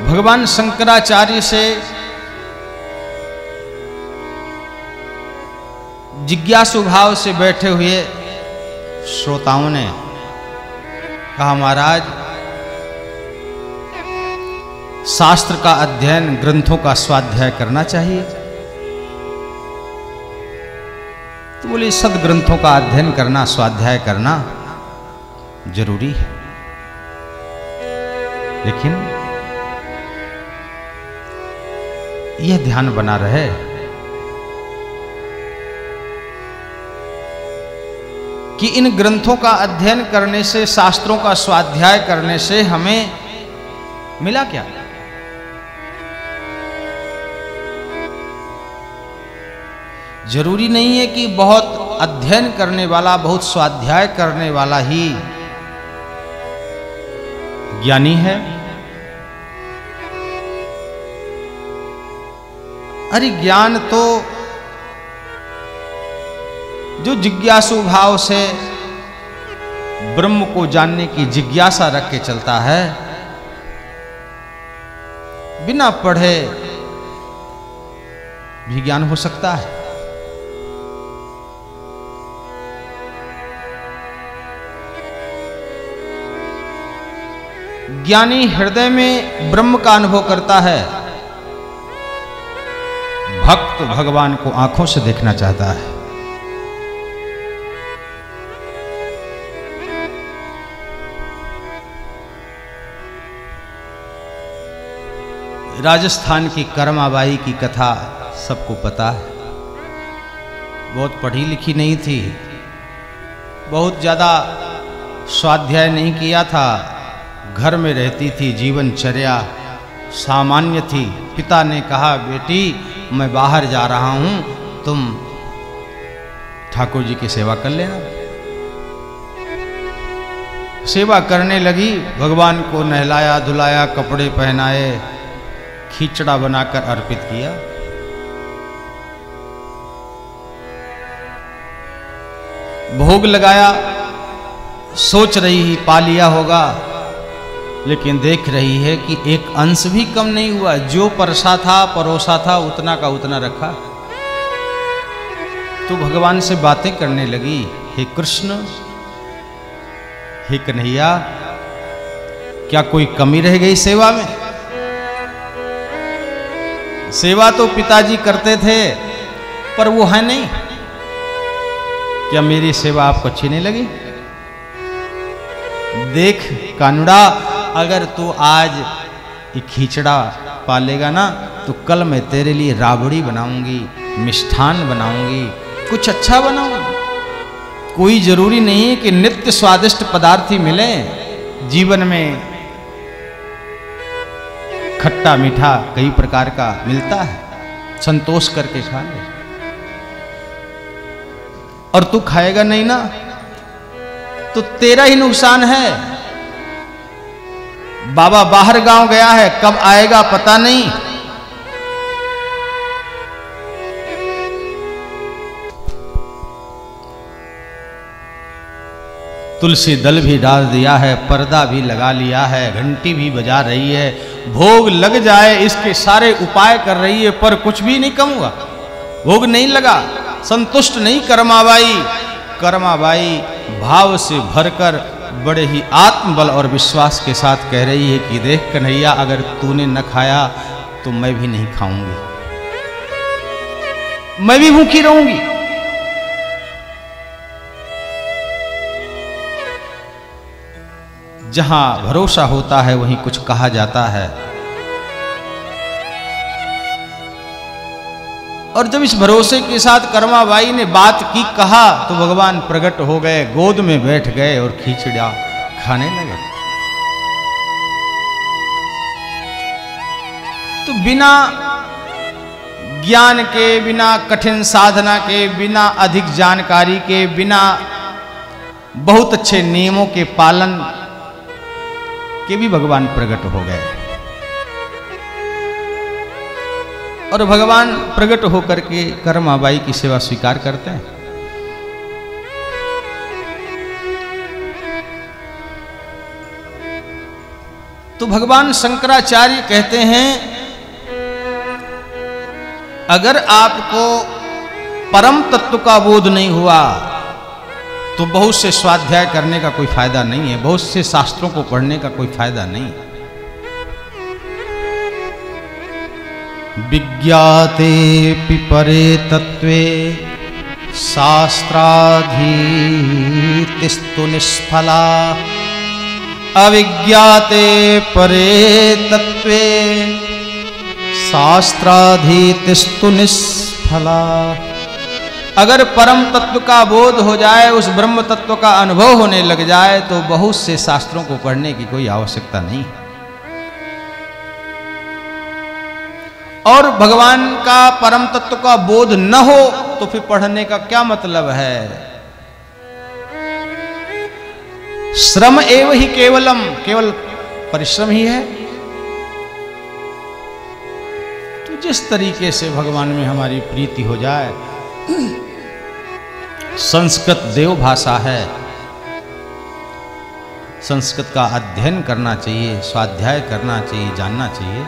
भगवान शंकराचार्य से जिज्ञासु भाव से बैठे हुए श्रोताओं ने कहा, महाराज शास्त्र का अध्ययन, ग्रंथों का स्वाध्याय करना चाहिए। तो बोले सदग्रंथों का अध्ययन करना, स्वाध्याय करना जरूरी है, लेकिन यह ध्यान बना रहे कि इन ग्रंथों का अध्ययन करने से, शास्त्रों का स्वाध्याय करने से हमें मिला क्या? जरूरी नहीं है कि बहुत अध्ययन करने वाला, बहुत स्वाध्याय करने वाला ही ज्ञानी है। अरे ज्ञान तो जो जिज्ञासु भाव से ब्रह्म को जानने की जिज्ञासा रख के चलता है, बिना पढ़े भी ज्ञान हो सकता है। ज्ञानी हृदय में ब्रह्म का अनुभव करता है, भक्त भगवान को आंखों से देखना चाहता है। राजस्थान की करमाबाई की कथा सबको पता है। बहुत पढ़ी लिखी नहीं थी, बहुत ज़्यादा स्वाध्याय नहीं किया था, घर में रहती थी, जीवनचर्या सामान्य थी। पिता ने कहा, बेटी मैं बाहर जा रहा हूं, तुम ठाकुर जी की सेवा कर लेना। सेवा करने लगी, भगवान को नहलाया धुलाया, कपड़े पहनाए, खिचड़ा बनाकर अर्पित किया। भोग लगाया, सोच रही ही पा लिया होगा, लेकिन देख रही है कि एक अंश भी कम नहीं हुआ। जो परसा था, परोसा था, उतना का उतना रखा। तो भगवान से बातें करने लगी, हे कृष्ण, हे कन्हैया, क्या कोई कमी रह गई सेवा में? सेवा तो पिताजी करते थे, पर वो है नहीं। क्या मेरी सेवा आपको अच्छी नहीं लगी? देख कानुड़ा, अगर तू आज ये खिचड़ा पालेगा ना, तो कल मैं तेरे लिए राबड़ी बनाऊंगी, मिष्ठान बनाऊंगी, कुछ अच्छा बनाऊंगी। कोई जरूरी नहीं है कि नित्य स्वादिष्ट पदार्थ ही मिले जीवन में। खट्टा मीठा कई प्रकार का मिलता है, संतोष करके खा ले। और तू खाएगा नहीं ना, तो तेरा ही नुकसान है। बाबा बाहर गांव गया है, कब आएगा पता नहीं। तुलसी दल भी डाल दिया है, पर्दा भी लगा लिया है, घंटी भी बजा रही है, भोग लग जाए इसके सारे उपाय कर रही है, पर कुछ भी नहीं कम हुआ। भोग नहीं लगा, संतुष्ट नहीं करमाबाई। करमाबाई भाव से भरकर बड़े ही आत्मबल और विश्वास के साथ कह रही है कि देख कन्हैया, अगर तूने न खाया तो मैं भी नहीं खाऊंगी, मैं भी भूखी रहूंगी। जहां भरोसा होता है वहीं कुछ कहा जाता है। और जब इस भरोसे के साथ करमाबाई ने बात की, कहा, तो भगवान प्रकट हो गए, गोद में बैठ गए और खिचड़ा खाने लगे। तो बिना ज्ञान के, बिना कठिन साधना के, बिना अधिक जानकारी के, बिना बहुत अच्छे नियमों के पालन के भी भगवान प्रकट हो गए। और भगवान प्रकट होकर के करमाबाई की सेवा स्वीकार करते हैं। तो भगवान शंकराचार्य कहते हैं, अगर आपको परम तत्व का बोध नहीं हुआ तो बहुत से स्वाध्याय करने का कोई फायदा नहीं है, बहुत से शास्त्रों को पढ़ने का कोई फायदा नहीं। विज्ञाते परे तत्वे शास्त्राधीतिस्तु निष्फला, अविज्ञाते परे तत्वे शास्त्राधीतिस्तु निष्फला। अगर परम तत्व का बोध हो जाए, उस ब्रह्म तत्व का अनुभव होने लग जाए, तो बहुत से शास्त्रों को पढ़ने की कोई आवश्यकता नहीं। और भगवान का परम तत्व का बोध न हो तो फिर पढ़ने का क्या मतलब है? श्रम एव ही केवलम, केवल परिश्रम ही है। तो जिस तरीके से भगवान में हमारी प्रीति हो जाए, संस्कृत देव भाषा है, संस्कृत का अध्ययन करना चाहिए, स्वाध्याय करना चाहिए, जानना चाहिए।